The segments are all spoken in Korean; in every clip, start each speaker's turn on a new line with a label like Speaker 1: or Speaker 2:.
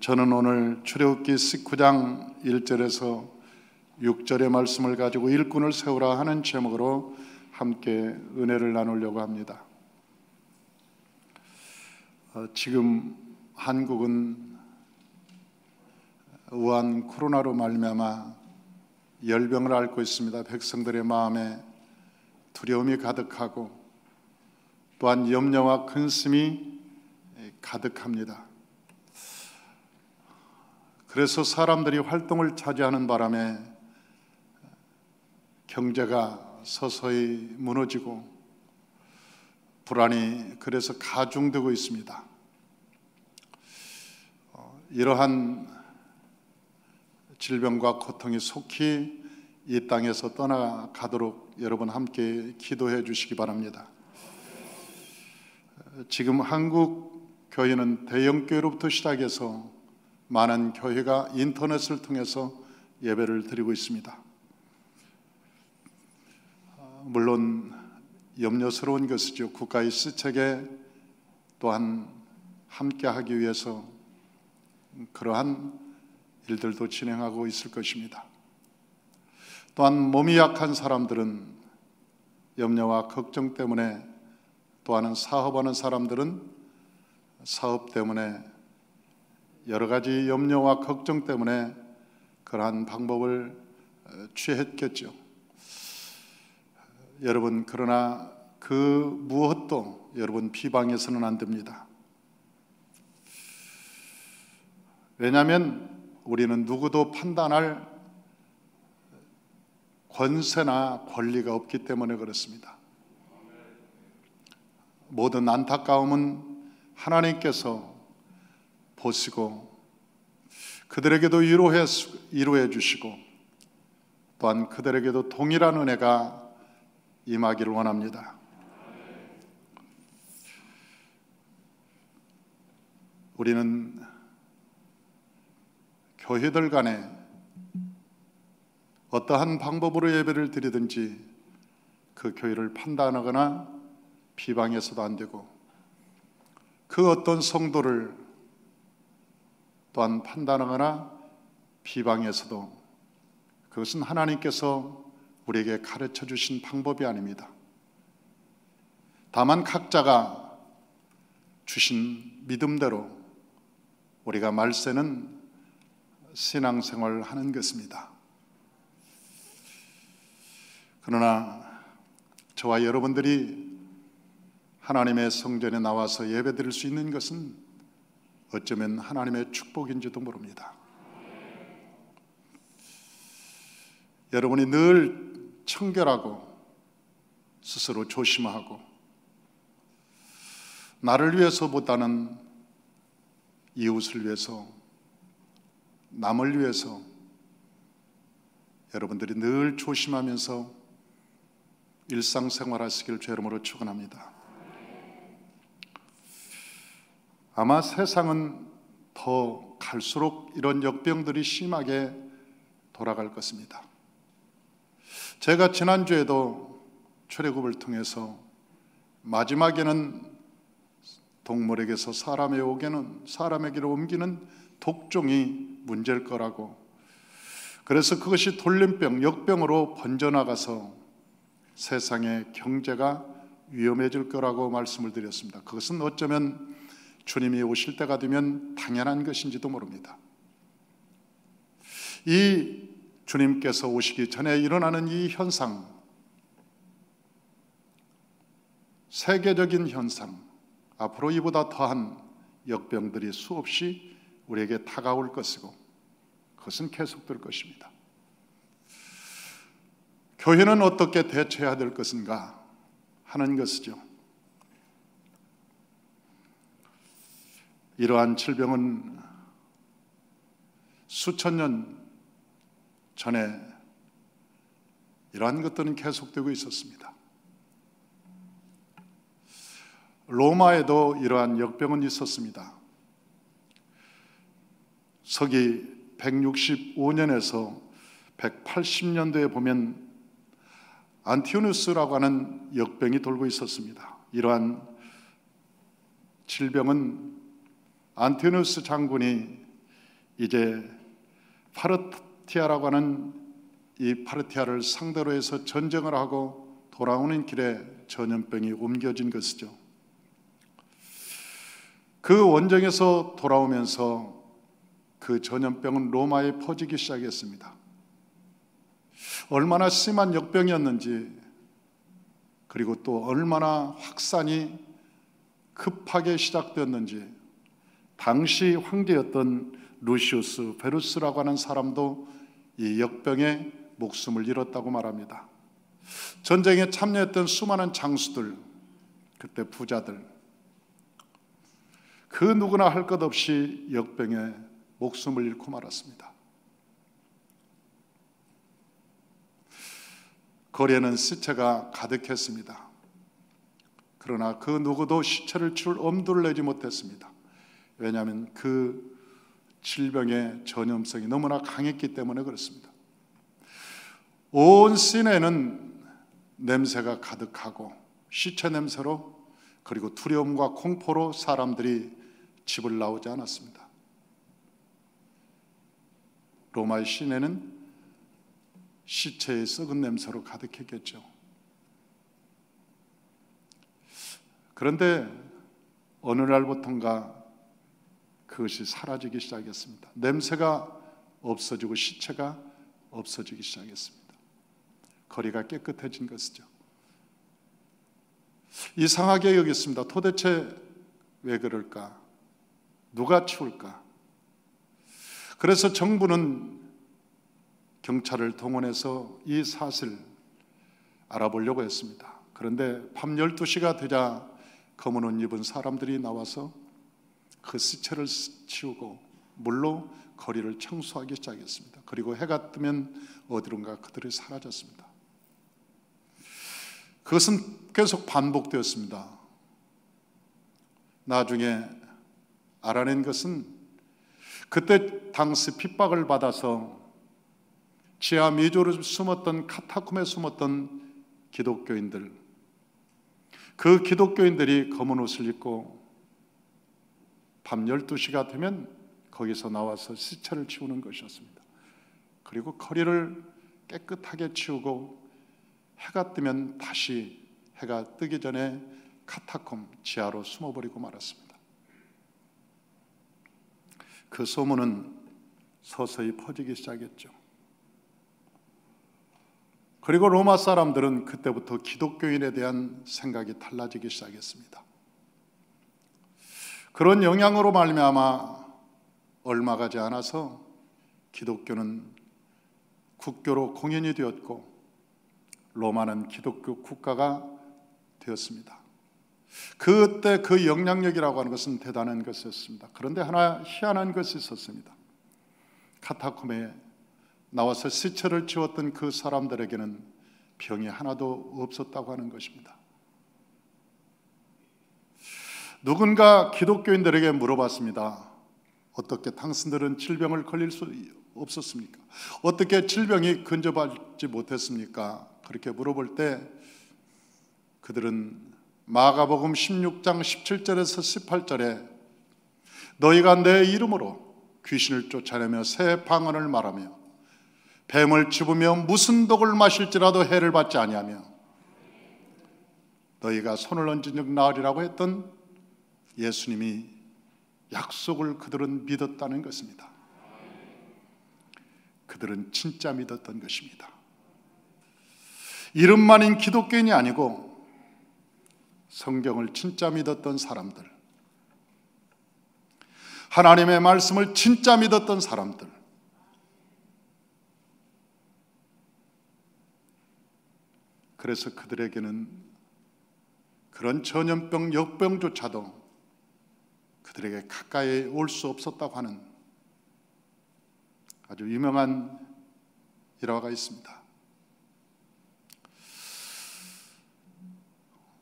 Speaker 1: 저는 오늘 출애굽기 19장 1절에서 6절의 말씀을 가지고 일꾼을 세우라 하는 제목으로 함께 은혜를 나누려고 합니다. 지금 한국은 우한 코로나로 말미암아 열병을 앓고 있습니다. 백성들의 마음에 두려움이 가득하고 또한 염려와 근심이 가득합니다. 그래서 사람들이 활동을 차지하는 바람에 경제가 서서히 무너지고 불안이 그래서 가중되고 있습니다. 이러한 질병과 고통이 속히 이 땅에서 떠나가도록 여러분 함께 기도해 주시기 바랍니다. 지금 한국 교회는 대형 교회로부터 시작해서 많은 교회가 인터넷을 통해서 예배를 드리고 있습니다. 물론 염려스러운 것이죠. 국가의 시책에 또한 함께하기 위해서 그러한 일들도 진행하고 있을 것입니다. 또한 몸이 약한 사람들은 염려와 걱정 때문에, 또한 사업하는 사람들은 사업 때문에 여러 가지 염려와 걱정 때문에 그러한 방법을 취했겠죠. 여러분, 그러나 그 무엇도 여러분 비방해서는 안 됩니다. 왜냐하면 우리는 누구도 판단할 권세나 권리가 없기 때문에 그렇습니다. 모든 안타까움은 하나님께서 보시고 그들에게도 위로해 주시고 또한 그들에게도 동일한 은혜가 임하기를 원합니다. 우리는 교회들 간에 어떠한 방법으로 예배를 드리든지 그 교회를 판단하거나 비방해서도 안 되고, 그 어떤 성도를 또한 판단하거나 비방해서도 그것은 하나님께서 우리에게 가르쳐 주신 방법이 아닙니다. 다만 각자가 주신 믿음대로 우리가 말세는 신앙생활을 하는 것입니다. 그러나 저와 여러분들이 하나님의 성전에 나와서 예배드릴 수 있는 것은 어쩌면 하나님의 축복인지도 모릅니다. 여러분이 늘 청결하고 스스로 조심하고 나를 위해서보다는 이웃을 위해서, 남을 위해서 여러분들이 늘 조심하면서 일상생활하시길 주 이름으로 축원합니다. 아마 세상은 더 갈수록 이런 역병들이 심하게 돌아갈 것입니다. 제가 지난주에도 출애굽을 통해서 마지막에는 동물에게서 사람에게로 옮기는 독종이 문제일 거라고, 그래서 그것이 돌림병, 역병으로 번져나가서 세상의 경제가 위험해질 거라고 말씀을 드렸습니다. 그것은 어쩌면 주님이 오실 때가 되면 당연한 것인지도 모릅니다. 이 주님께서 오시기 전에 일어나는 이 현상, 세계적인 현상, 앞으로 이보다 더한 역병들이 수없이 우리에게 다가올 것이고 그것은 계속될 것입니다. 교회는 어떻게 대처해야 될 것인가 하는 것이죠. 이러한 질병은 수천 년 전에 이러한 것들은 계속되고 있었습니다. 로마에도 이러한 역병은 있었습니다. 서기 165년에서 180년도에 보면 안티오누스라고 하는 역병이 돌고 있었습니다. 이러한 질병은 안티오누스 장군이 이제 파르티아라고 하는 이 파르티아를 상대로 해서 전쟁을 하고 돌아오는 길에 전염병이 옮겨진 것이죠. 그 원정에서 돌아오면서 그 전염병은 로마에 퍼지기 시작했습니다. 얼마나 심한 역병이었는지, 그리고 또 얼마나 확산이 급하게 시작되었는지, 당시 황제였던 루시우스 베루스라고 하는 사람도 이 역병에 목숨을 잃었다고 말합니다. 전쟁에 참여했던 수많은 장수들, 그때 부자들, 그 누구나 할 것 없이 역병에 목숨을 잃고 말았습니다. 거리에는 시체가 가득했습니다. 그러나 그 누구도 시체를 치울 엄두를 내지 못했습니다. 왜냐하면 그 질병의 전염성이 너무나 강했기 때문에 그렇습니다. 온 시내는 냄새가 가득하고 시체 냄새로, 그리고 두려움과 공포로 사람들이 집을 나오지 않았습니다. 로마의 시내는 시체의 썩은 냄새로 가득했겠죠. 그런데 어느 날부터인가 그것이 사라지기 시작했습니다. 냄새가 없어지고 시체가 없어지기 시작했습니다. 거리가 깨끗해진 것이죠. 이상하게 여겼습니다. 도대체 왜 그럴까? 누가 치울까? 그래서 정부는 경찰을 동원해서 이 사실을 알아보려고 했습니다. 그런데 밤 12시가 되자 검은 옷 입은 사람들이 나와서 그 시체를 치우고 물로 거리를 청소하기 시작했습니다. 그리고 해가 뜨면 어디론가 그들이 사라졌습니다. 그것은 계속 반복되었습니다. 나중에 알아낸 것은 그때 당시 핍박을 받아서 지하 미조로 숨었던 카타콤에 숨었던 기독교인들, 그 기독교인들이 검은 옷을 입고 밤 12시가 되면 거기서 나와서 시체를 치우는 것이었습니다. 그리고 거리를 깨끗하게 치우고 해가 뜨면 다시 해가 뜨기 전에 카타콤 지하로 숨어버리고 말았습니다. 그 소문은 서서히 퍼지기 시작했죠. 그리고 로마 사람들은 그때부터 기독교인에 대한 생각이 달라지기 시작했습니다. 그런 영향으로 말미암아 얼마 가지 않아서 기독교는 국교로 공인이 되었고 로마는 기독교 국가가 되었습니다. 그때 그 영향력이라고 하는 것은 대단한 것이었습니다. 그런데 하나 희한한 것이 있었습니다. 카타콤에 나와서 시체를 치웠던 그 사람들에게는 병이 하나도 없었다고 하는 것입니다. 누군가 기독교인들에게 물어봤습니다. 어떻게 당신들은 질병을 걸릴 수 없었습니까? 어떻게 질병이 근접하지 못했습니까? 그렇게 물어볼 때 그들은 마가복음 16장 17절에서 18절에 너희가 내 이름으로 귀신을 쫓아내며 새 방언을 말하며 뱀을 짚으며 무슨 독을 마실지라도 해를 받지 아니하며 너희가 손을 얹은 즉 나으리라고 했던 예수님이 약속을 그들은 믿었다는 것입니다. 그들은 진짜 믿었던 것입니다. 이름만인 기독교인이 아니고 성경을 진짜 믿었던 사람들, 하나님의 말씀을 진짜 믿었던 사람들, 그래서 그들에게는 그런 전염병, 역병조차도 그들에게 가까이 올 수 없었다고 하는 아주 유명한 일화가 있습니다.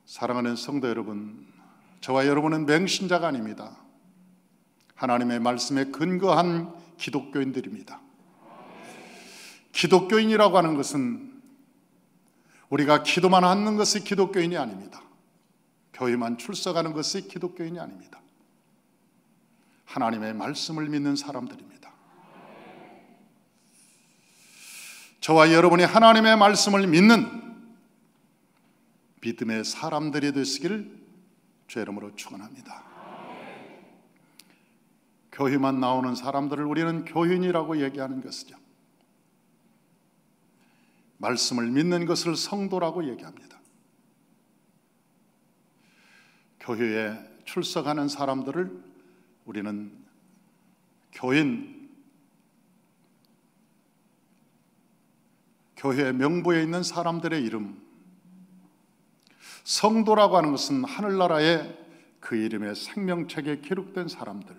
Speaker 1: 사랑하는 성도 여러분, 저와 여러분은 맹신자가 아닙니다. 하나님의 말씀에 근거한 기독교인들입니다. 기독교인이라고 하는 것은 우리가 기도만 하는 것이 기독교인이 아닙니다. 교회만 출석하는 것이 기독교인이 아닙니다. 하나님의 말씀을 믿는 사람들입니다. 저와 여러분이 하나님의 말씀을 믿는 믿음의 사람들이 되시기를 주의 이름으로 축원합니다. 교회만 나오는 사람들을 우리는 교인이라고 얘기하는 것이죠. 말씀을 믿는 것을 성도라고 얘기합니다. 교회에 출석하는 사람들을 우리는 교인, 교회 명부에 있는 사람들의 이름, 성도라고 하는 것은 하늘나라에 그 이름의 생명책에 기록된 사람들,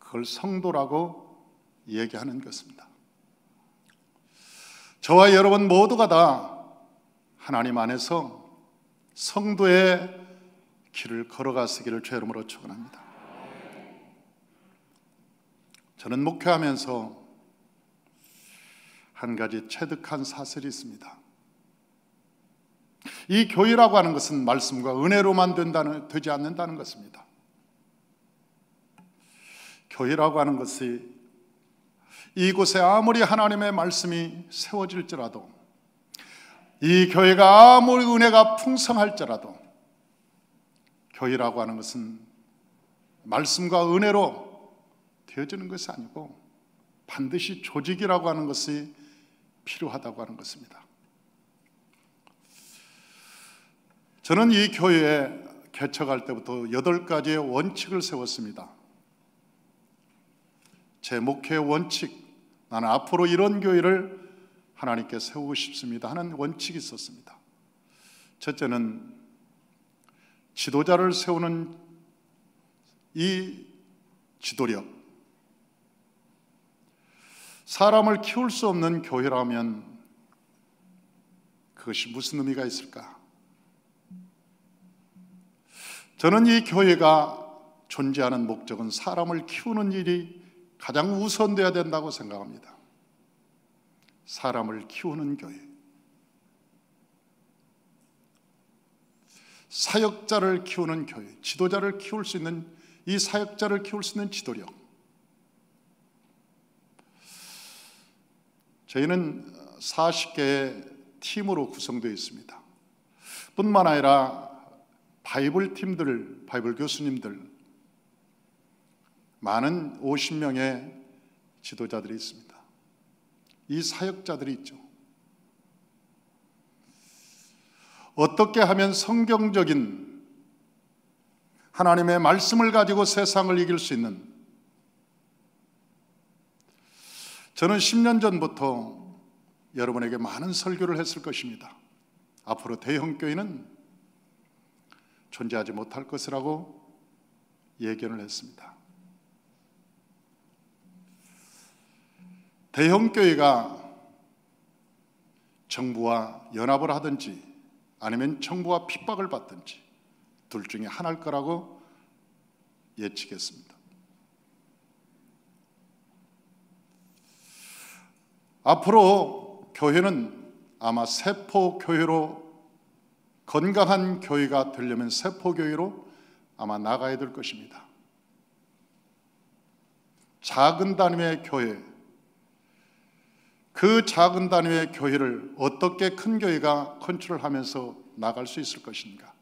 Speaker 1: 그걸 성도라고 얘기하는 것입니다. 저와 여러분 모두가 다 하나님 안에서 성도의 길을 걸어가시기를 주의 이름으로 축원합니다. 저는 목회하면서 한 가지 체득한 사실이 있습니다. 이 교회라고 하는 것은 말씀과 은혜로만 되지 않는다는 것입니다. 교회라고 하는 것이 이곳에 아무리 하나님의 말씀이 세워질지라도, 이 교회가 아무리 은혜가 풍성할지라도, 교회라고 하는 것은 말씀과 은혜로 되어지는 것이 아니고 반드시 조직이라고 하는 것이 필요하다고 하는 것입니다. 저는 이 교회에 개척할 때부터 8가지의 원칙을 세웠습니다. 제 목회의 원칙, 나는 앞으로 이런 교회를 하나님께 세우고 싶습니다 하는 원칙이 있었습니다. 첫째는 지도자를 세우는 이 지도력. 사람을 키울 수 없는 교회라면 그것이 무슨 의미가 있을까? 저는 이 교회가 존재하는 목적은 사람을 키우는 일이 가장 우선돼야 된다고 생각합니다. 사람을 키우는 교회, 사역자를 키우는 교회, 지도자를 키울 수 있는, 이 사역자를 키울 수 있는 지도력. 저희는 40개의 팀으로 구성되어 있습니다. 뿐만 아니라 바이블 팀들, 바이블 교수님들, 많은 50명의 지도자들이 있습니다. 이 사역자들이 있죠. 어떻게 하면 성경적인 하나님의 말씀을 가지고 세상을 이길 수 있는, 저는 10년 전부터 여러분에게 많은 설교를 했을 것입니다. 앞으로 대형교회는 존재하지 못할 것이라고 예견을 했습니다. 대형교회가 정부와 연합을 하든지 아니면 정부와 핍박을 받든지 둘 중에 하나일 거라고 예측했습니다. 앞으로 교회는 아마 세포교회로, 건강한 교회가 되려면 세포교회로 아마 나가야 될 것입니다. 작은 단위의 교회, 그 작은 단위의 교회를 어떻게 큰 교회가 컨트롤하면서 나갈 수 있을 것인가?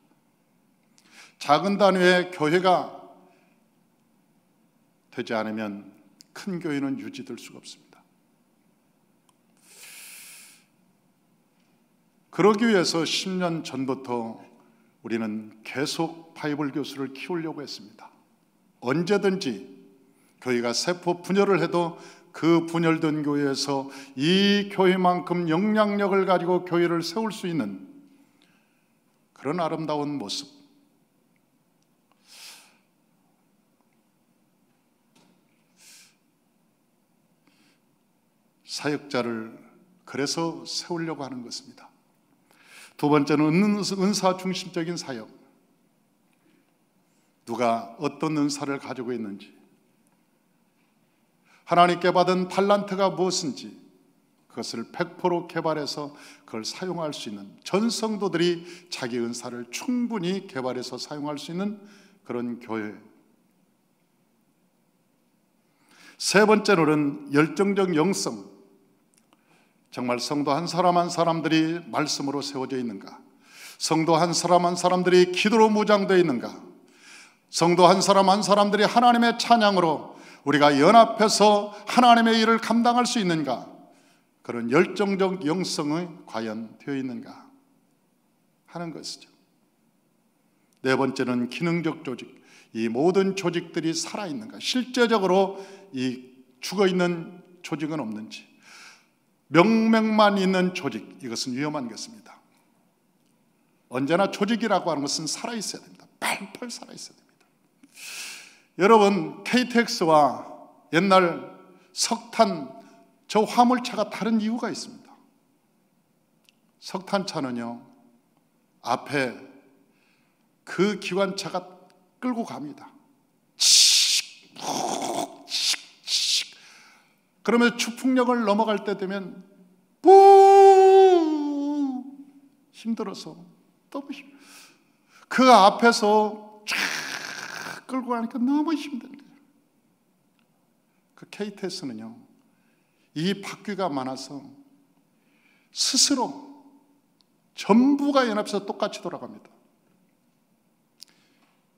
Speaker 1: 작은 단위의 교회가 되지 않으면 큰 교회는 유지될 수가 없습니다. 그러기 위해서 10년 전부터 우리는 계속 바이블 교수를 키우려고 했습니다. 언제든지 교회가 세포 분열을 해도 그 분열된 교회에서 이 교회만큼 영향력을 가지고 교회를 세울 수 있는 그런 아름다운 모습, 사역자를 그래서 세우려고 하는 것입니다. 두 번째는 은사 중심적인 사역. 누가 어떤 은사를 가지고 있는지, 하나님께 받은 탈란트가 무엇인지 그것을 100% 개발해서 그걸 사용할 수 있는, 전 성도들이 자기 은사를 충분히 개발해서 사용할 수 있는 그런 교회. 세 번째로는 열정적 영성. 정말 성도 한 사람 한 사람들이 말씀으로 세워져 있는가? 성도 한 사람 한 사람들이 기도로 무장되어 있는가? 성도 한 사람 한 사람들이 하나님의 찬양으로 우리가 연합해서 하나님의 일을 감당할 수 있는가? 그런 열정적 영성이 과연 되어 있는가 하는 것이죠. 네 번째는 기능적 조직. 이 모든 조직들이 살아있는가? 실제적으로 이 죽어있는 조직은 없는지, 명맥만 있는 조직, 이것은 위험한 것입니다. 언제나 조직이라고 하는 것은 살아있어야 됩니다. 팔팔 살아있어야 됩니다. 여러분, KTX와 옛날 석탄 저 화물차가 다른 이유가 있습니다. 석탄차는요, 앞에 그 기관차가 끌고 갑니다. 칙, 칙, 칙. 그러면 추풍역을 넘어갈 때 되면 뿌 힘들어서 너무 그 앞에서 쫙 끌고 가니까 너무 힘든 거예요. 그 KTX는요, 이 바퀴가 많아서 스스로 전부가 연합해서 똑같이 돌아갑니다.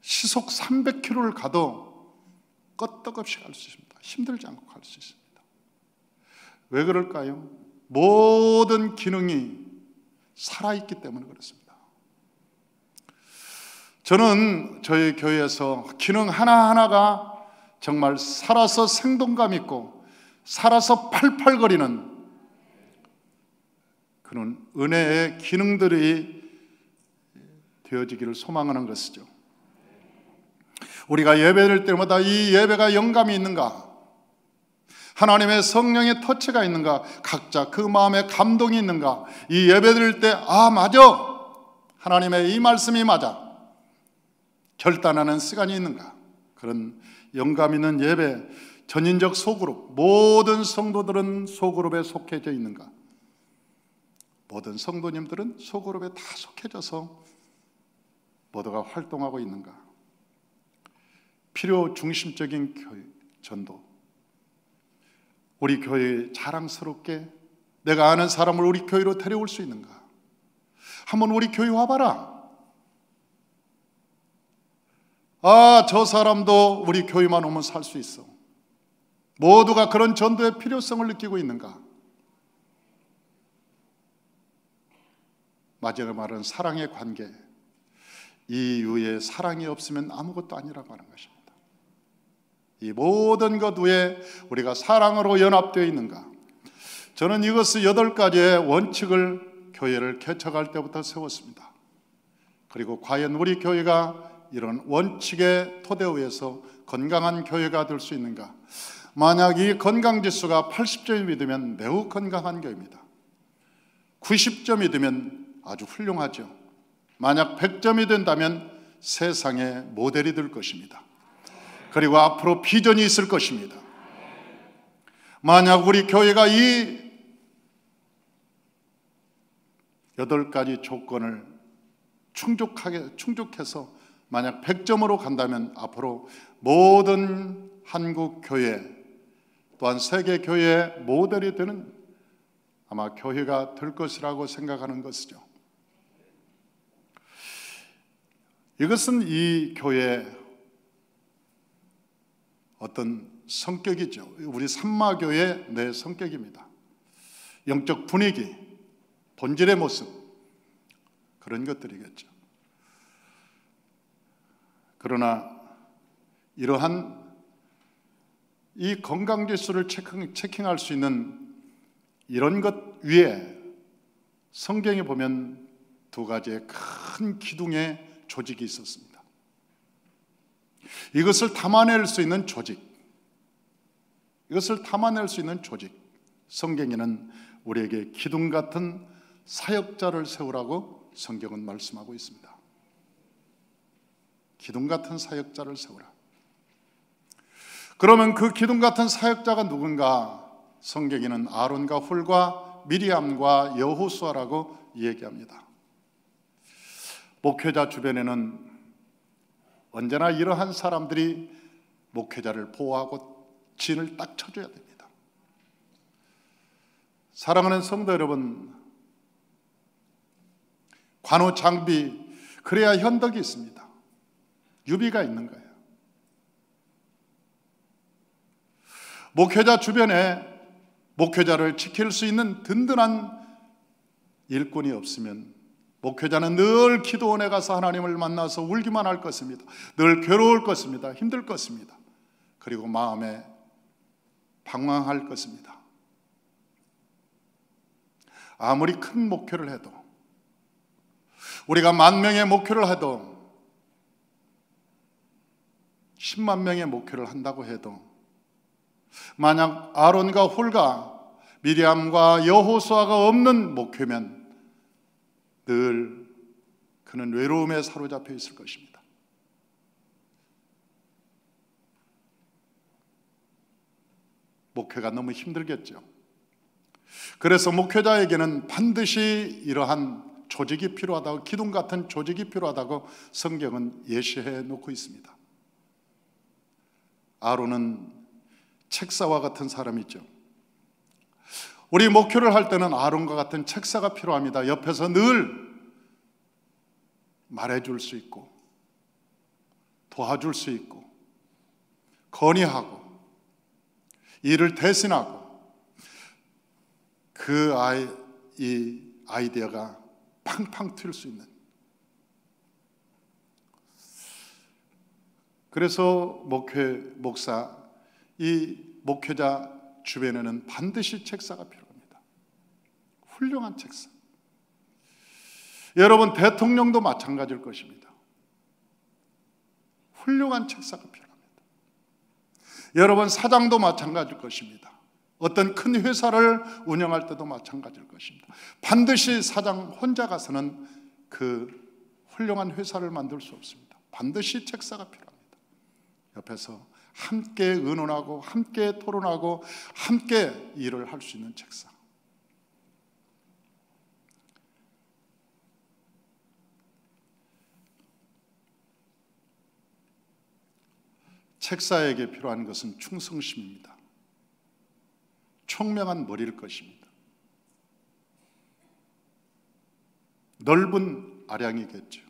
Speaker 1: 시속 300km를 가도 끄떡없이 갈 수 있습니다. 힘들지 않고 갈 수 있습니다. 왜 그럴까요? 모든 기능이 살아있기 때문에 그렇습니다. 저는 저희 교회에서 기능 하나하나가 정말 살아서 생동감 있고 살아서 팔팔거리는 그런 은혜의 기능들이 되어지기를 소망하는 것이죠. 우리가 예배드릴 때마다 이 예배가 영감이 있는가? 하나님의 성령의 터치가 있는가? 각자 그 마음에 감동이 있는가? 이 예배드릴 때 맞아, 하나님의 이 말씀이 맞아, 결단하는 시간이 있는가? 그런 영감 있는 예배, 전인적 소그룹, 모든 성도들은 소그룹에 속해져 있는가? 모든 성도님들은 소그룹에 다 속해져서 모두가 활동하고 있는가? 필요 중심적인 교회, 전도. 우리 교회에 자랑스럽게 내가 아는 사람을 우리 교회로 데려올 수 있는가? 한번 우리 교회 와봐라. 저 사람도 우리 교회만 오면 살 수 있어. 모두가 그런 전도의 필요성을 느끼고 있는가? 마지막에 말하는 사랑의 관계. 이 위에 사랑이 없으면 아무것도 아니라고 하는 것입니다. 이 모든 것 위에 우리가 사랑으로 연합되어 있는가? 저는 이것을 8가지의 원칙을 교회를 개척할 때부터 세웠습니다. 그리고 과연 우리 교회가 이런 원칙의 토대 위에서 건강한 교회가 될 수 있는가? 만약 이 건강지수가 80점이 되면 매우 건강한 교회입니다. 90점이 되면 아주 훌륭하죠. 만약 100점이 된다면 세상의 모델이 될 것입니다. 그리고 앞으로 비전이 있을 것입니다. 만약 우리 교회가 이 8가지 조건을 충족해서 만약 100점으로 간다면 앞으로 모든 한국 교회 또한 세계 교회의 모델이 되는 아마 교회가 될 것이라고 생각하는 것이죠. 이것은 이 교회의 어떤 성격이죠. 우리 삼마교의 내 성격입니다. 영적 분위기, 본질의 모습, 그런 것들이겠죠. 그러나 이러한 이 건강지수를 체킹할 수 있는 이런 것 위에 성경에 보면 2가지의 큰 기둥의 조직이 있었습니다. 이것을 담아낼 수 있는 조직, 성경에는 우리에게 기둥 같은 사역자를 세우라고 성경은 말씀하고 있습니다. 기둥 같은 사역자를 세우라. 그러면 그 기둥 같은 사역자가 누군가? 성경에는 아론과 훌과 미리암과 여호수아라고 얘기합니다. 목회자 주변에는 언제나 이러한 사람들이 목회자를 보호하고 진을 딱 쳐줘야 됩니다. 사랑하는 성도 여러분, 관우 장비, 그래야 현덕이 있습니다. 유비가 있는 거예요. 목회자 주변에 목회자를 지킬 수 있는 든든한 일꾼이 없으면 목회자는 늘 기도원에 가서 하나님을 만나서 울기만 할 것입니다. 늘 괴로울 것입니다. 힘들 것입니다. 그리고 마음에 방황할 것입니다. 아무리 큰 목회를 해도, 우리가 10,000명의 목회를 해도, 10만 명의 목회를 한다고 해도, 만약 아론과 홀과 미리암과 여호수아가 없는 목회면 늘 그는 외로움에 사로잡혀 있을 것입니다. 목회가 너무 힘들겠죠. 그래서 목회자에게는 반드시 이러한 조직이 필요하다고, 기둥 같은 조직이 필요하다고 성경은 예시해 놓고 있습니다. 아론은 책사와 같은 사람이죠. 우리 목회를 할 때는 아론과 같은 책사가 필요합니다. 옆에서 늘 말해줄 수 있고, 도와줄 수 있고, 건의하고, 일을 대신하고, 이 아이디어가 팡팡 튈 수 있는. 그래서 이 목회자 주변에는 반드시 책사가 필요합니다. 훌륭한 책사. 여러분, 대통령도 마찬가지일 것입니다. 훌륭한 책사가 필요합니다. 여러분, 사장도 마찬가지일 것입니다. 어떤 큰 회사를 운영할 때도 마찬가지일 것입니다. 반드시 사장 혼자 가서는 그 훌륭한 회사를 만들 수 없습니다. 반드시 책사가 필요합니다. 옆에서 함께 의논하고, 함께 토론하고, 함께 일을 할 수 있는 책사. 책사에게 필요한 것은 충성심입니다. 총명한 머리일 것입니다. 넓은 아량이겠죠.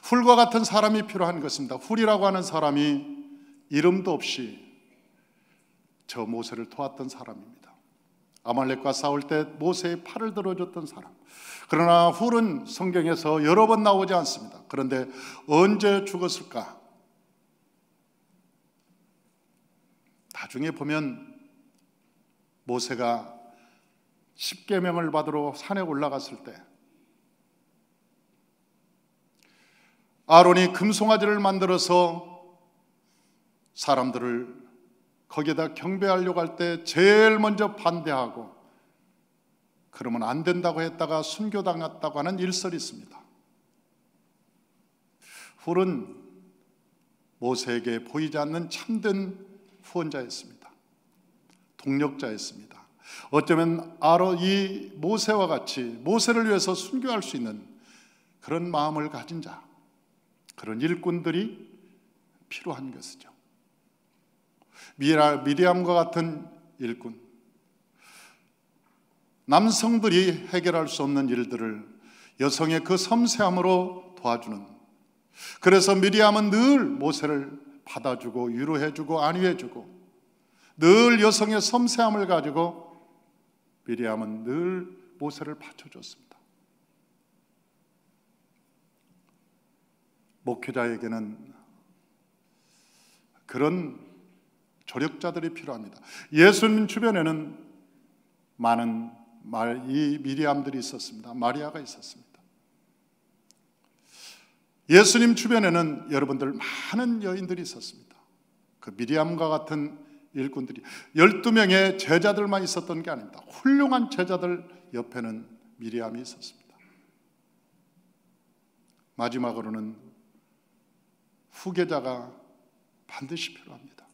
Speaker 1: 훌과 같은 사람이 필요한 것입니다. 훌이라고 하는 사람이 이름도 없이 저 모세를 도왔던 사람입니다. 아말렉과 싸울 때 모세의 팔을 들어줬던 사람. 그러나 훌은 성경에서 여러 번 나오지 않습니다. 그런데 언제 죽었을까? 나중에 보면 모세가 십계명을 받으러 산에 올라갔을 때 아론이 금송아지를 만들어서 사람들을 거기에다 경배하려고 할 때 제일 먼저 반대하고, 그러면 안 된다고 했다가 순교당했다고 하는 일설이 있습니다. 훌은 모세에게 보이지 않는 참된 후원자였습니다. 동력자였습니다. 어쩌면 이 모세와 같이 모세를 위해서 순교할 수 있는 그런 마음을 가진 자, 그런 일꾼들이 필요한 것이죠. 미리암과 같은 일꾼, 남성들이 해결할 수 없는 일들을 여성의 그 섬세함으로 도와주는, 그래서 미리암은 늘 모세를 받아주고 위로해주고 안위해주고, 늘 여성의 섬세함을 가지고 미리암은 늘 모세를 받쳐줬습니다. 목회자에게는 그런 조력자들이 필요합니다. 예수님 주변에는 많은 이 미리암들이 있었습니다. 마리아가 있었습니다. 예수님 주변에는 여러분들 많은 여인들이 있었습니다. 그 미리암과 같은 일꾼들이 12명의 제자들만 있었던 게 아닙니다. 훌륭한 제자들 옆에는 미리암이 있었습니다. 마지막으로는 후계자가 반드시 필요합니다.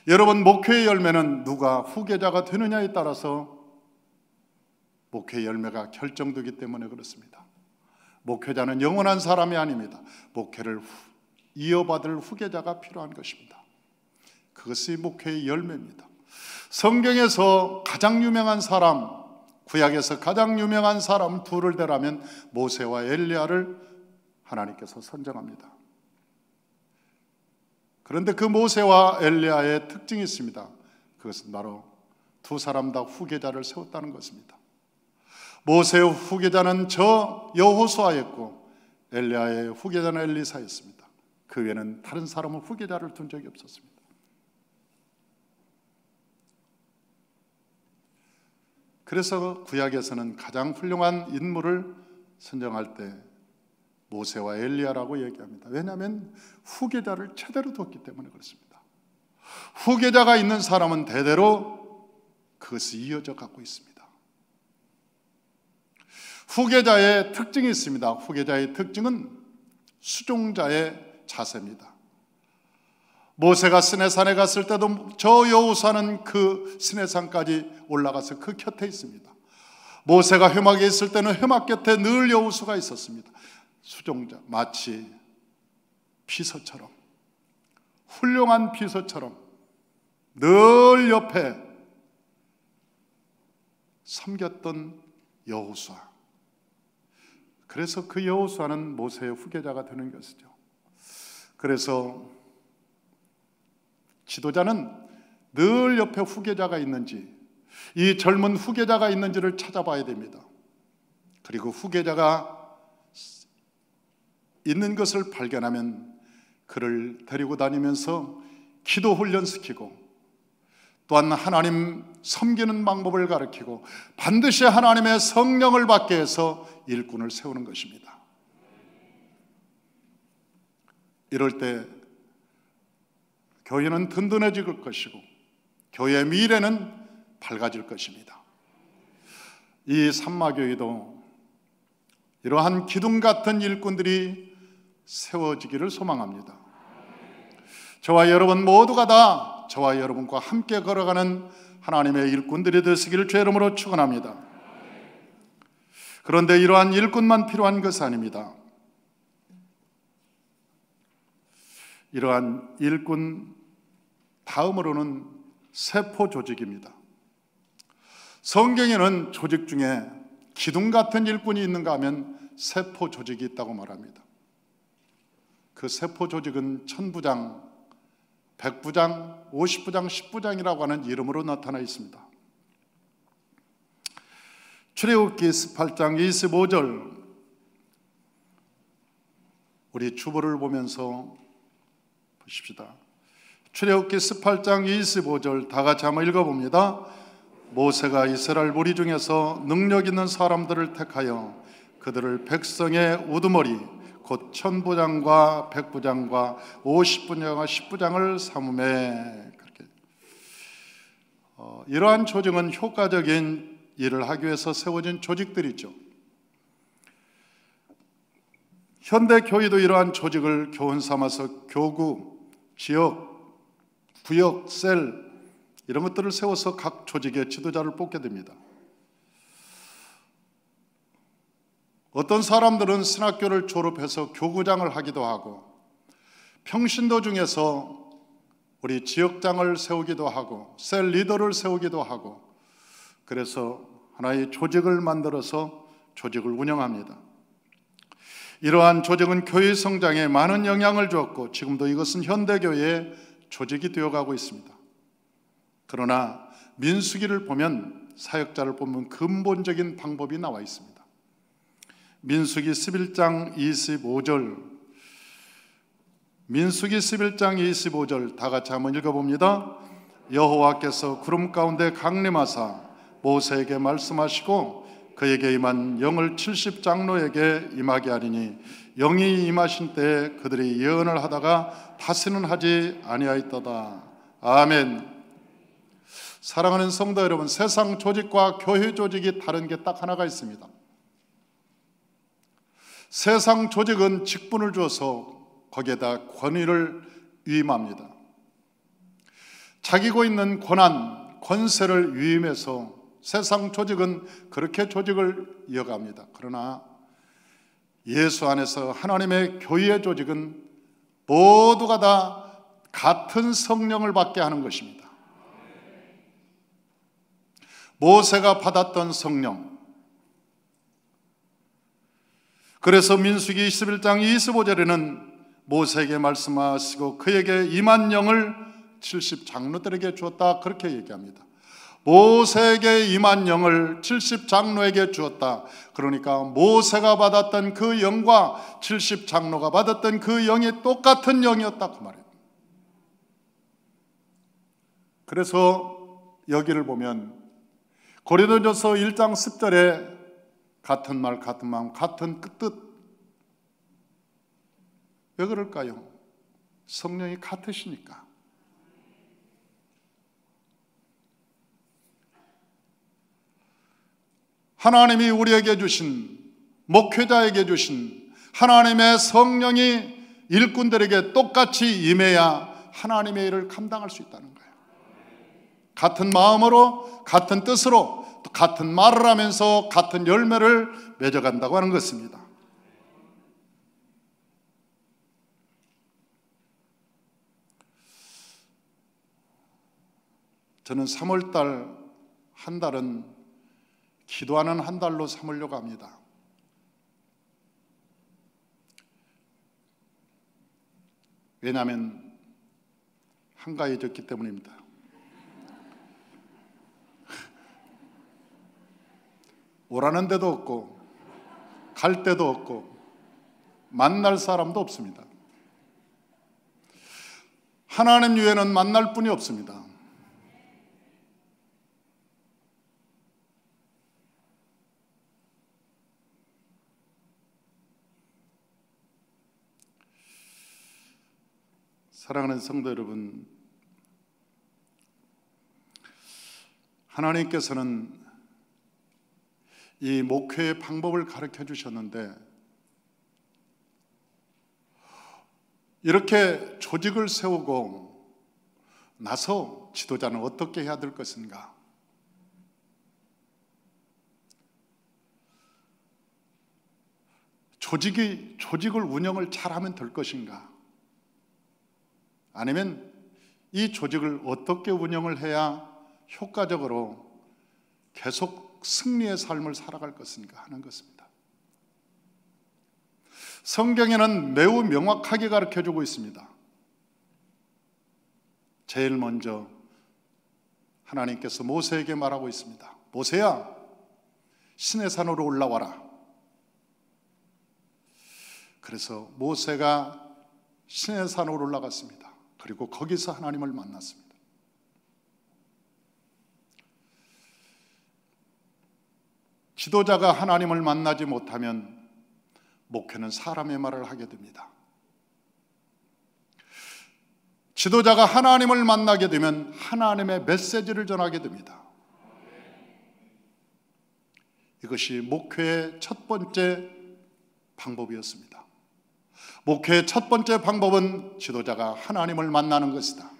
Speaker 1: 여러분, 목회의 열매는 누가 후계자가 되느냐에 따라서 목회의 열매가 결정되기 때문에 그렇습니다. 목회자는 영원한 사람이 아닙니다. 목회를 이어받을 후계자가 필요한 것입니다. 그것이 목회의 열매입니다. 성경에서 가장 유명한 사람, 구약에서 가장 유명한 사람 둘을 대라면 모세와 엘리야를 하나님께서 선정합니다. 그런데 그 모세와 엘리야의 특징이 있습니다. 그것은 바로 두 사람 다 후계자를 세웠다는 것입니다. 모세의 후계자는 저 여호수아였고 엘리야의 후계자는 엘리사였습니다. 그 외에는 다른 사람은 후계자를 둔 적이 없었습니다. 그래서 구약에서는 가장 훌륭한 인물을 선정할 때 모세와 엘리야라고 얘기합니다. 왜냐하면 후계자를 제대로 뒀기 때문에 그렇습니다. 후계자가 있는 사람은 대대로 그것이 이어져 가고 있습니다. 후계자의 특징이 있습니다. 후계자의 특징은 수종자의 자세입니다. 모세가 시내산에 갔을 때도 저 여호수아는 그 시내산까지 올라가서 그 곁에 있습니다. 모세가 회막에 있을 때는 회막 곁에 늘 여호수아가 있었습니다. 수종자, 마치 비서처럼, 훌륭한 비서처럼 늘 옆에 섬겼던 여호수아. 그래서 그 여호수아는 모세의 후계자가 되는 것이죠. 그래서 지도자는 늘 옆에 후계자가 있는지, 이 젊은 후계자가 있는지를 찾아봐야 됩니다. 그리고 후계자가 있는 것을 발견하면 그를 데리고 다니면서 기도 훈련시키고 또한 하나님 섬기는 방법을 가르치고 반드시 하나님의 성령을 받게 해서 일꾼을 세우는 것입니다. 이럴 때 교회는 든든해질 것이고 교회의 미래는 밝아질 것입니다. 이 삼마교회도 이러한 기둥 같은 일꾼들이 세워지기를 소망합니다. 저와 여러분 모두가 다 저와 여러분과 함께 걸어가는 하나님의 일꾼들이 되시기를 주의 이름으로 축원합니다. 그런데 이러한 일꾼만 필요한 것은 아닙니다. 이러한 일꾼 다음으로는 세포 조직입니다. 성경에는 조직 중에 기둥 같은 일꾼이 있는가 하면 세포 조직이 있다고 말합니다. 그 세포 조직은 1000부장, 100부장, 50부장, 10부장이라고 하는 이름으로 나타나 있습니다. 출애굽기 18장 25절, 우리 주보를 보면서 보십시다. 출애굽기 18장 25절 다 같이 한번 읽어봅니다. 모세가 이스라엘 무리 중에서 능력 있는 사람들을 택하여 그들을 백성의 우두머리 곧 1000부장과 100부장과 50부장과 10부장을 삼음해. 그렇게 이러한 조직은 효과적인 일을 하기 위해서 세워진 조직들이죠. 현대 교회도 이러한 조직을 교훈 삼아서 교구, 지역, 구역, 셀 이런 것들을 세워서 각 조직의 지도자를 뽑게 됩니다. 어떤 사람들은 신학교를 졸업해서 교구장을 하기도 하고 평신도 중에서 우리 지역장을 세우기도 하고 셀 리더를 세우기도 하고 그래서 하나의 조직을 만들어서 조직을 운영합니다. 이러한 조직은 교회 성장에 많은 영향을 주었고 지금도 이것은 현대교회의 조직이 되어가고 있습니다. 그러나 민수기를 보면 사역자를 뽑는 근본적인 방법이 나와 있습니다. 민수기 11장 25절, 민수기 11장 25절 다 같이 한번 읽어봅니다. 여호와께서 구름 가운데 강림하사 모세에게 말씀하시고 그에게 임한 영을 70장로에게 임하게 하리니 영이 임하신 때에 그들이 예언을 하다가 다시는 하지 아니하였도다. 아멘. 사랑하는 성도 여러분, 세상 조직과 교회 조직이 다른 게 딱 하나가 있습니다. 세상 조직은 직분을 주어서 거기에다 권위를 위임합니다. 자기고 있는 권한, 권세를 위임해서 세상 조직은 그렇게 조직을 이어갑니다. 그러나 예수 안에서 하나님의 교회의 조직은 모두가 다 같은 성령을 받게 하는 것입니다. 모세가 받았던 성령. 그래서 민수기 21장 25절에는 모세에게 말씀하시고 그에게 임한 영을 70장로들에게 주었다, 그렇게 얘기합니다. 모세에게 임한 영을 70장로에게 주었다. 그러니까 모세가 받았던 그 영과 70장로가 받았던 그 영이 똑같은 영이었다, 그 말이에요. 그래서 여기를 보면 고린도전서 1장 10절에 같은 말, 같은 마음, 같은 뜻. 왜 그럴까요? 성령이 같으시니까. 하나님이 우리에게 주신, 목회자에게 주신 하나님의 성령이 일꾼들에게 똑같이 임해야 하나님의 일을 감당할 수 있다는 거예요. 같은 마음으로, 같은 뜻으로, 또 같은 말을 하면서 같은 열매를 맺어간다고 하는 것입니다. 저는 3월달 한 달은 기도하는 한 달로 삼으려고 합니다. 왜냐하면 한가해졌기 때문입니다. 오라는 데도 없고 갈 데도 없고 만날 사람도 없습니다. 하나님 외에는 만날 분이 없습니다. 사랑하는 성도 여러분, 하나님께서는 이 목회의 방법을 가르쳐 주셨는데 이렇게 조직을 세우고 나서 지도자는 어떻게 해야 될 것인가? 조직을 운영을 잘하면 될 것인가? 아니면 이 조직을 어떻게 운영을 해야 효과적으로 계속 승리의 삶을 살아갈 것인가 하는 것입니다. 성경에는 매우 명확하게 가르쳐주고 있습니다. 제일 먼저 하나님께서 모세에게 말하고 있습니다. 모세야, 시내산으로 올라와라. 그래서 모세가 시내산으로 올라갔습니다. 그리고 거기서 하나님을 만났습니다. 지도자가 하나님을 만나지 못하면 목회는 사람의 말을 하게 됩니다. 지도자가 하나님을 만나게 되면 하나님의 메시지를 전하게 됩니다. 이것이 목회의 첫 번째 방법이었습니다. 목회의 첫 번째 방법은 지도자가 하나님을 만나는 것이다.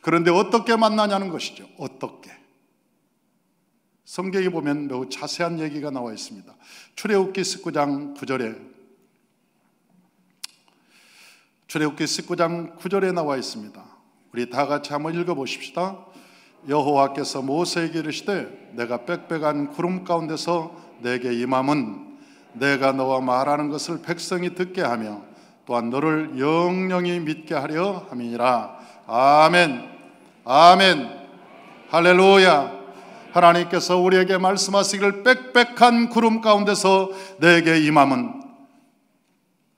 Speaker 1: 그런데 어떻게 만나냐는 것이죠. 어떻게? 성경에 보면 매우 자세한 얘기가 나와 있습니다. 출애굽기 19장 9절에 나와 있습니다. 우리 다 같이 한번 읽어보십시다. 여호와께서 모세에게 이르시되 내가 빽빽한 구름 가운데서 내게 임함은 내가 너와 말하는 것을 백성이 듣게 하며 또한 너를 영영히 믿게 하려 함이니라. 아멘. 아멘. 할렐루야. 하나님께서 우리에게 말씀하시기를 빽빽한 구름 가운데서 내게 임함은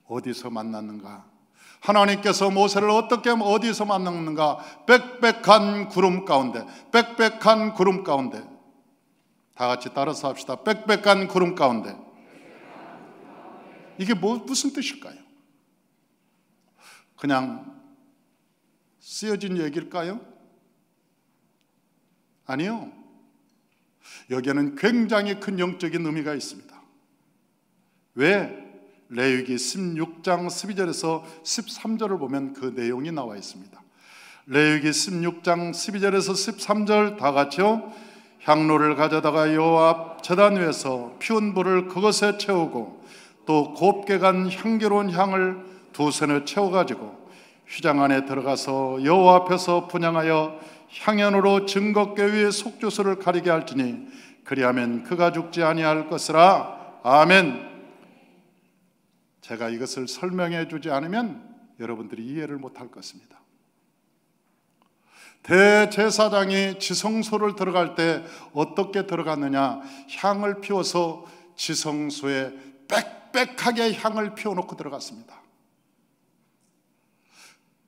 Speaker 1: 어디서 만났는가? 하나님께서 모세를 어디서 만났는가? 빽빽한 구름 가운데. 빽빽한 구름 가운데. 다 같이 따라서 합시다. 빽빽한 구름 가운데. 이게 무슨 뜻일까요? 그냥 쓰여진 얘기일까요? 아니요. 여기에는 굉장히 큰 영적인 의미가 있습니다. 왜? 레위기 16장 12절에서 13절을 보면 그 내용이 나와 있습니다. 레위기 16장 12절에서 13절 다 같이요. 향로를 가져다가 여호와 앞 제단 위에서 피운 불을 그것에 채우고 또 곱게 간 향기로운 향을 2손에 채워가지고 휘장 안에 들어가서 여호와 앞에서 분향하여 향연으로 증거궤 위에 속죄소를 가리게 할지니 그리하면 그가 죽지 아니할 것이라. 아멘. 제가 이것을 설명해 주지 않으면 여러분들이 이해를 못할 것입니다. 대제사장이 지성소를 들어갈 때 어떻게 들어갔느냐? 향을 피워서 지성소에 빽빽하게 향을 피워놓고 들어갔습니다.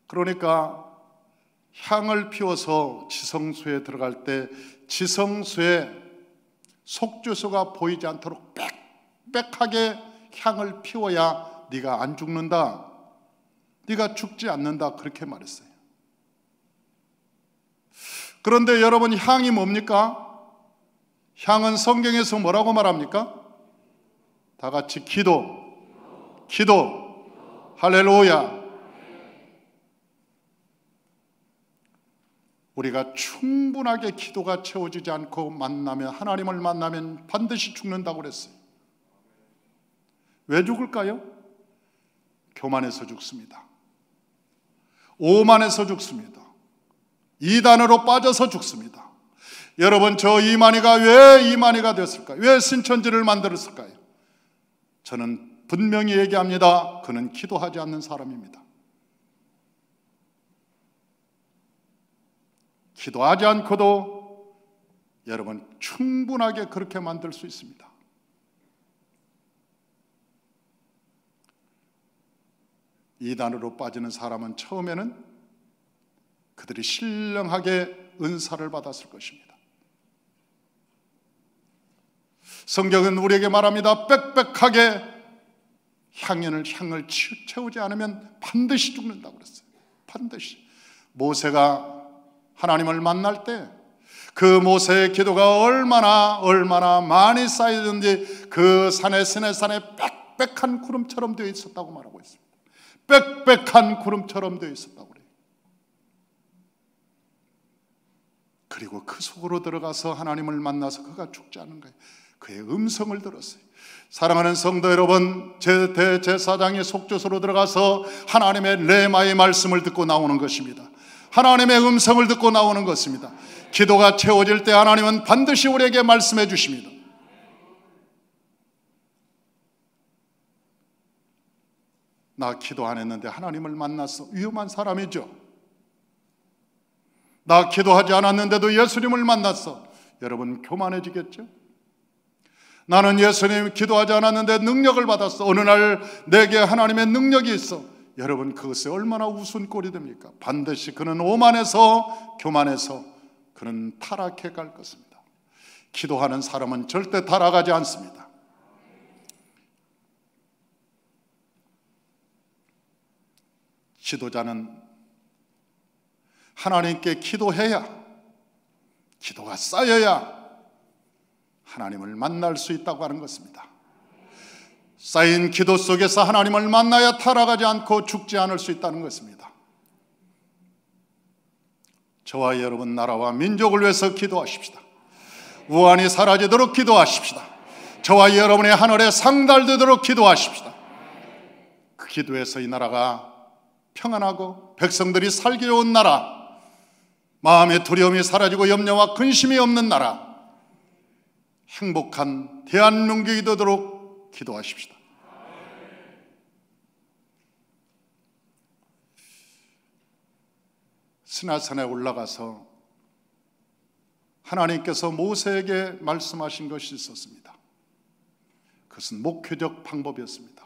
Speaker 1: 그러니까 향을 피워서 지성소에 들어갈 때 지성소에 속죄소가 보이지 않도록 빽빽하게 향을 피워야 네가 안 죽는다, 네가 죽지 않는다, 그렇게 말했어요. 그런데 여러분, 향이 뭡니까? 향은 성경에서 뭐라고 말합니까? 다 같이 기도, 할렐루야. 우리가 충분하게 기도가 채워지지 않고 하나님을 만나면 반드시 죽는다고 그랬어요. 왜 죽을까요? 교만해서 죽습니다. 오만해서 죽습니다. 이단으로 빠져서 죽습니다. 여러분, 저 이만희가 왜 이만희가 됐을까요? 왜 신천지를 만들었을까요? 저는 분명히 얘기합니다. 그는 기도하지 않는 사람입니다. 기도하지 않고도 여러분 충분하게 그렇게 만들 수 있습니다. 이단으로 빠지는 사람은 처음에는 그들이 신령하게 은사를 받았을 것입니다. 성경은 우리에게 말합니다. 빽빽하게 향을 채우지 않으면 반드시 죽는다고 그랬어요. 반드시. 모세가 하나님을 만날 때 그 모세의 기도가 얼마나 많이 쌓이든지 그 시내산에 빽빽한 구름처럼 되어 있었다고 말하고 있습니다. 빽빽한 구름처럼 되어 있었다고 그래요. 그리고 그 속으로 들어가서 하나님을 만나서 그가 죽지 않은 거예요. 그의 음성을 들었어요. 사랑하는 성도 여러분, 대제사장의 속죄소로 들어가서 하나님의 레마의 말씀을 듣고 나오는 것입니다. 하나님의 음성을 듣고 나오는 것입니다. 기도가 채워질 때 하나님은 반드시 우리에게 말씀해 주십니다. 나 기도 안 했는데 하나님을 만났어. 위험한 사람이죠. 나 기도하지 않았는데도 예수님을 만났어. 여러분, 교만해지겠죠? 나는 예수님 기도하지 않았는데 능력을 받았어. 어느 날 내게 하나님의 능력이 있어. 여러분, 그것이 얼마나 우스운 꼴이 됩니까? 반드시 그는 오만해서, 교만해서 그는 타락해 갈 것입니다. 기도하는 사람은 절대 타락하지 않습니다. 지도자는 하나님께 기도해야, 기도가 쌓여야 하나님을 만날 수 있다고 하는 것입니다. 쌓인 기도 속에서 하나님을 만나야 타락하지 않고 죽지 않을 수 있다는 것입니다. 저와 여러분 나라와 민족을 위해서 기도하십시다. 우환이 사라지도록 기도하십시다. 저와 여러분의 하늘에 상달되도록 기도하십시다. 그 기도에서 이 나라가 평안하고 백성들이 살기 좋은 나라, 마음의 두려움이 사라지고 염려와 근심이 없는 나라, 행복한 대한민국이 되도록 기도하십시다. 시내산에 올라가서 하나님께서 모세에게 말씀하신 것이 있었습니다. 그것은 목회적 방법이었습니다.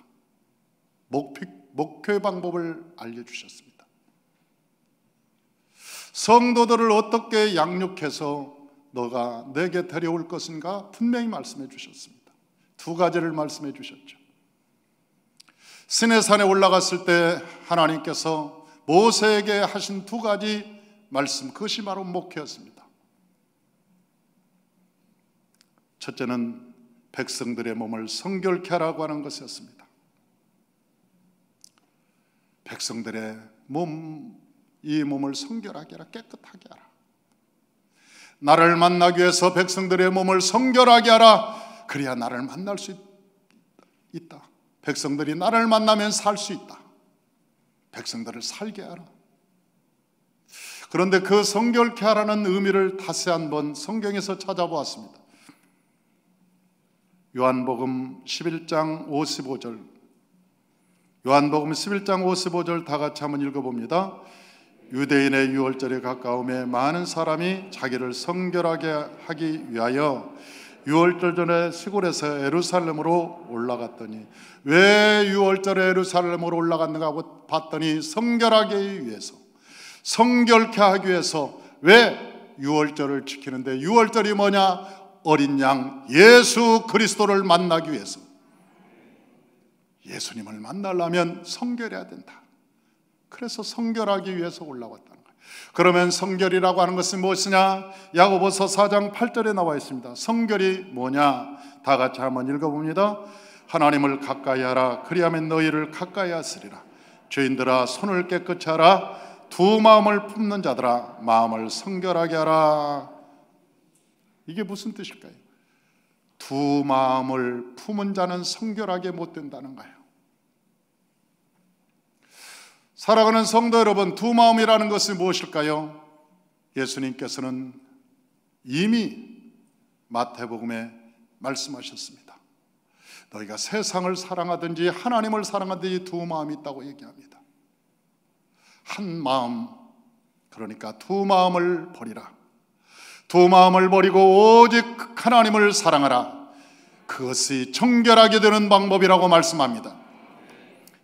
Speaker 1: 목회 방법을 알려주셨습니다. 성도들을 어떻게 양육해서 너가 내게 데려올 것인가 분명히 말씀해 주셨습니다. 두 가지를 말씀해 주셨죠. 시내산에 올라갔을 때 하나님께서 모세에게 하신 두 가지 말씀, 그것이 바로 목회였습니다. 첫째는 백성들의 몸을 성결케 하라고 하는 것이었습니다. 백성들의 이 몸을 성결하게 하라, 깨끗하게 하라. 나를 만나기 위해서 백성들의 몸을 성결하게 하라. 그래야 나를 만날 수 있다. 백성들이 나를 만나면 살 수 있다. 백성들을 살게 하라. 그런데 그 성결케 하라는 의미를 다시 한번 성경에서 찾아보았습니다. 요한복음 11장 55절, 요한복음 11장 55절 다 같이 한번 읽어봅니다. 유대인의 유월절에 가까움에 많은 사람이 자기를 성결하게 하기 위하여 유월절 전에 시골에서 예루살렘으로 올라갔더니, 왜 유월절에 예루살렘으로 올라갔는가 하고 봤더니 성결하기 위해서, 성결케 하기 위해서. 왜 유월절을 지키는데, 유월절이 뭐냐? 어린 양 예수 그리스도를 만나기 위해서. 예수님을 만나려면 성결해야 된다. 그래서 성결하기 위해서 올라왔다는 거예요. 그러면 성결이라고 하는 것은 무엇이냐? 야고보서 4장 8절에 나와 있습니다. 성결이 뭐냐? 다 같이 한번 읽어봅니다. 하나님을 가까이 하라. 그리하면 너희를 가까이 하시리라. 죄인들아 손을 깨끗이 하라. 두 마음을 품는 자들아 마음을 성결하게 하라. 이게 무슨 뜻일까요? 두 마음을 품은 자는 성결하게 못 된다는 거예요. 사랑하는 성도 여러분, 두 마음이라는 것은 무엇일까요? 예수님께서는 이미 마태복음에 말씀하셨습니다. 너희가 세상을 사랑하든지 하나님을 사랑하든지 두 마음이 있다고 얘기합니다. 한 마음, 그러니까 두 마음을 버리라. 두 마음을 버리고 오직 하나님을 사랑하라. 그것이 정결하게 되는 방법이라고 말씀합니다.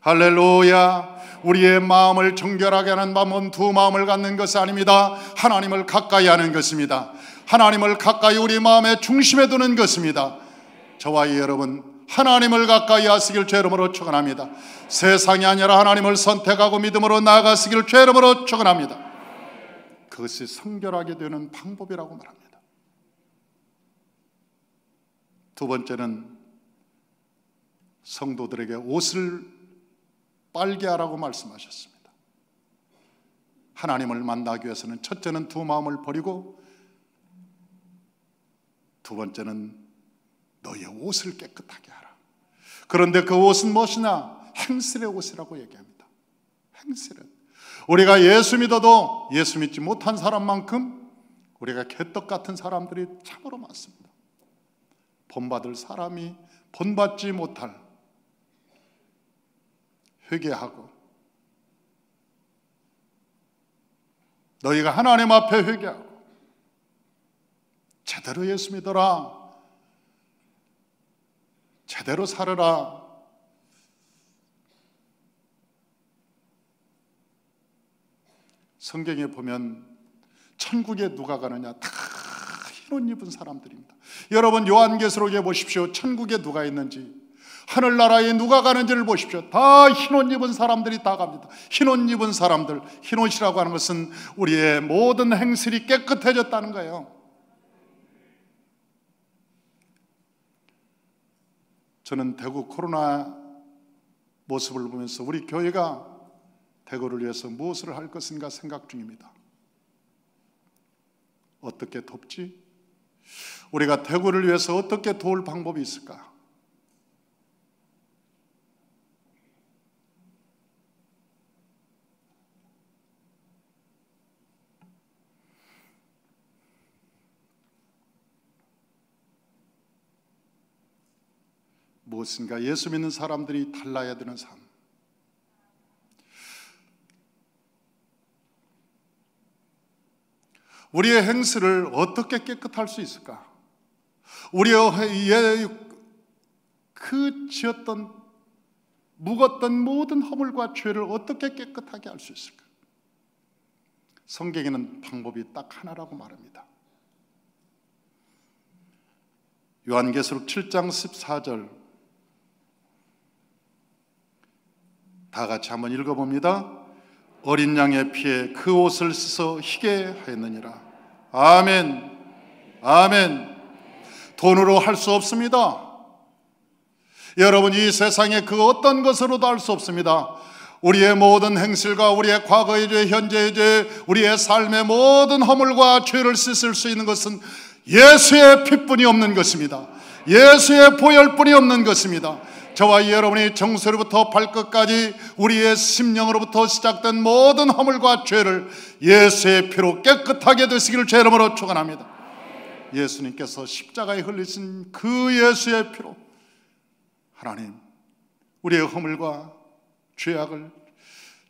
Speaker 1: 할렐루야. 우리의 마음을 정결하게 하는 방법은 두 마음을 갖는 것이 아닙니다. 하나님을 가까이 하는 것입니다. 하나님을 가까이 우리 마음의 중심에 두는 것입니다. 저와 여러분, 하나님을 가까이 하시길 주의 이름으로 축원합니다. 세상이 아니라 하나님을 선택하고 믿음으로 나아가시길 주의 이름으로 축원합니다. 그것이 성결하게 되는 방법이라고 말합니다. 두 번째는 성도들에게 옷을 빨게 하라고 말씀하셨습니다. 하나님을 만나기 위해서는 첫째는 두 마음을 버리고, 두 번째는 너의 옷을 깨끗하게 하라. 그런데 그 옷은 무엇이냐? 행실의 옷이라고 얘기합니다. 행실은 우리가 예수 믿어도 예수 믿지 못한 사람만큼 우리가 개떡 같은 사람들이 참으로 많습니다. 본받을 사람이 본받지 못할, 회개하고, 너희가 하나님 앞에 회개하고 제대로 예수 믿어라, 제대로 살아라. 성경에 보면 천국에 누가 가느냐? 다 흰 옷 입은 사람들입니다. 여러분 요한계시록에 보십시오. 천국에 누가 있는지, 하늘나라에 누가 가는지를 보십시오. 다 흰 옷 입은 사람들이 다 갑니다. 흰 옷 입은 사람들. 흰 옷이라고 하는 것은 우리의 모든 행실이 깨끗해졌다는 거예요. 저는 대구 코로나 모습을 보면서 우리 교회가 대구를 위해서 무엇을 할 것인가 생각 중입니다. 어떻게 돕지? 우리가 대구를 위해서 어떻게 도울 방법이 있을까? 무엇인가 예수 믿는 사람들이 달라야 되는 삶. 우리의 행실을 어떻게 깨끗할 수 있을까? 우리의 그 지었던 묵었던 모든 허물과 죄를 어떻게 깨끗하게 할 수 있을까? 성경에는 방법이 딱 하나라고 말합니다. 요한계시록 7장 14절 다 같이 한번 읽어봅니다. 어린 양의 피에 그 옷을 씻어 희게 하였느니라. 아멘. 아멘. 돈으로 할 수 없습니다. 여러분, 이 세상에 그 어떤 것으로도 할 수 없습니다. 우리의 모든 행실과 우리의 과거의 죄, 현재의 죄, 우리의 삶의 모든 허물과 죄를 씻을 수 있는 것은 예수의 피뿐이 없는 것입니다. 예수의 보혈뿐이 없는 것입니다. 저와 여러분이 정수로부터 발끝까지 우리의 심령으로부터 시작된 모든 허물과 죄를 예수의 피로 깨끗하게 되시기를 주의 이름으로 축원합니다. 예수님께서 십자가에 흘리신 그 예수의 피로 하나님, 우리의 허물과 죄악을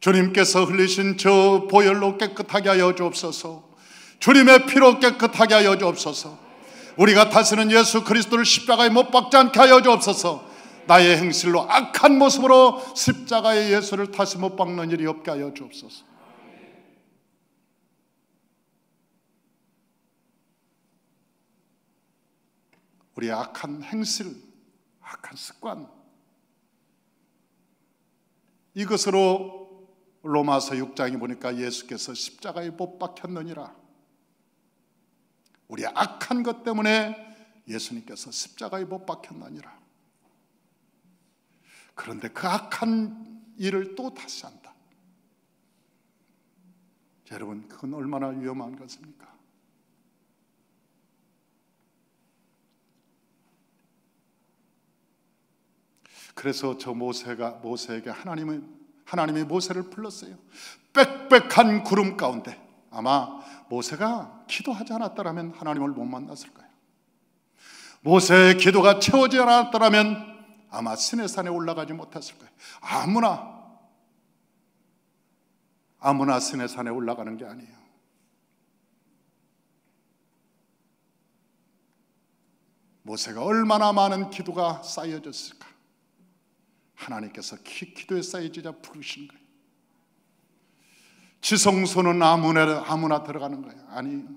Speaker 1: 주님께서 흘리신 저 보혈로 깨끗하게 하여 주옵소서. 주님의 피로 깨끗하게 하여 주옵소서. 우리가 다시는 예수 그리스도를 십자가에 못 박지 않게 하여 주옵소서. 나의 행실로 악한 모습으로 십자가의 예수를 다시 못 박는 일이 없게 하여 주옵소서. 우리의 악한 행실, 악한 습관, 이것으로 로마서 6장에 보니까 예수께서 십자가에 못 박혔느니라. 우리의 악한 것 때문에 예수님께서 십자가에 못 박혔느니라. 그런데 그 악한 일을 또 다시 한다. 여러분, 그건 얼마나 위험한 것입니까? 그래서 저 모세에게 하나님이 모세를 불렀어요. 빽빽한 구름 가운데. 아마 모세가 기도하지 않았더라면 하나님을 못 만났을 거예요. 모세의 기도가 채워지지 않았더라면 아마 시내산에 올라가지 못했을 거예요. 아무나 시내산에 올라가는 게 아니에요. 모세가 얼마나 많은 기도가 쌓여졌을까. 하나님께서 기도에 쌓여지자 부르신 거예요. 지성소는 아무나 들어가는 거예요. 아니에요.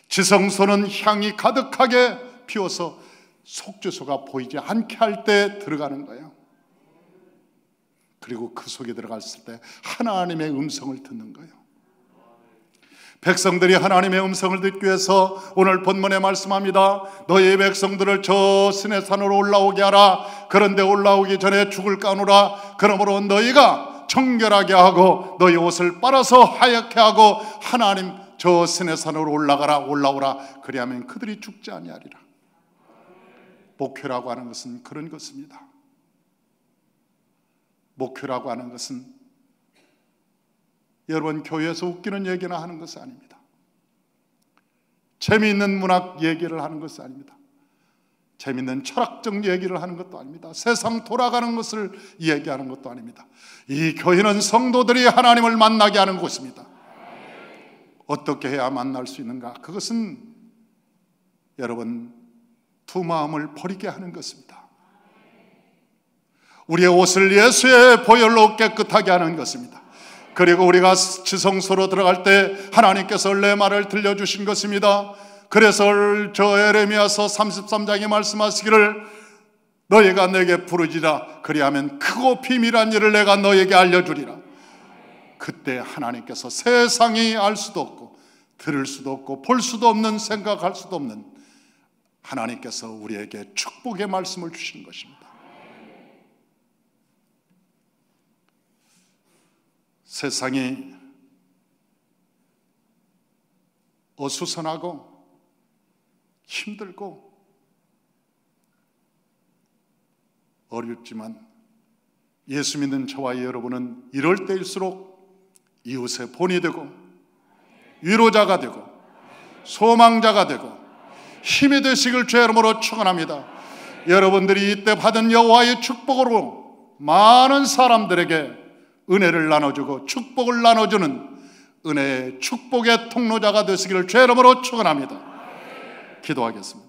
Speaker 1: 지성소는 향이 가득하게 피워서 속죄소가 보이지 않게 할 때 들어가는 거예요. 그리고 그 속에 들어갔을 때 하나님의 음성을 듣는 거예요. 백성들이 하나님의 음성을 듣기 위해서 오늘 본문에 말씀합니다. 너희 백성들을 저 시내산으로 올라오게 하라. 그런데 올라오기 전에 죽을 까누라. 그러므로 너희가 청결하게 하고 너희 옷을 빨아서 하얗게 하고 하나님 저 시내산으로 올라오라. 그리하면 그들이 죽지 아니하리라. 목회라고 하는 것은 그런 것입니다. 목회라고 하는 것은 여러분 교회에서 웃기는 얘기나 하는 것이 아닙니다. 재미있는 문학 얘기를 하는 것이 아닙니다. 재미있는 철학적 얘기를 하는 것도 아닙니다. 세상 돌아가는 것을 얘기하는 것도 아닙니다. 이 교회는 성도들이 하나님을 만나게 하는 곳입니다. 어떻게 해야 만날 수 있는가? 그것은 여러분 두 마음을 버리게 하는 것입니다. 우리의 옷을 예수의 보혈로 깨끗하게 하는 것입니다. 그리고 우리가 지성소로 들어갈 때 하나님께서 레마를 들려주신 것입니다. 그래서 저 에레미야서 33장에 말씀하시기를 너희가 내게 부르지라. 그리하면 크고 비밀한 일을 내가 너에게 알려주리라. 그때 하나님께서 세상이 알 수도 없고 들을 수도 없고 볼 수도 없는 생각할 수도 없는 하나님께서 우리에게 축복의 말씀을 주신 것입니다. 세상이 어수선하고 힘들고 어렵지만 예수 믿는 저와 여러분은 이럴 때일수록 이웃의 본이 되고 위로자가 되고 소망자가 되고 힘이 되시길 주의 이름으로 축원합니다. 여러분들이 이때 받은 여호와의 축복으로 많은 사람들에게 은혜를 나눠주고 축복을 나눠주는 은혜의 축복의 통로자가 되시기를 주의 이름으로 축원합니다. 기도하겠습니다.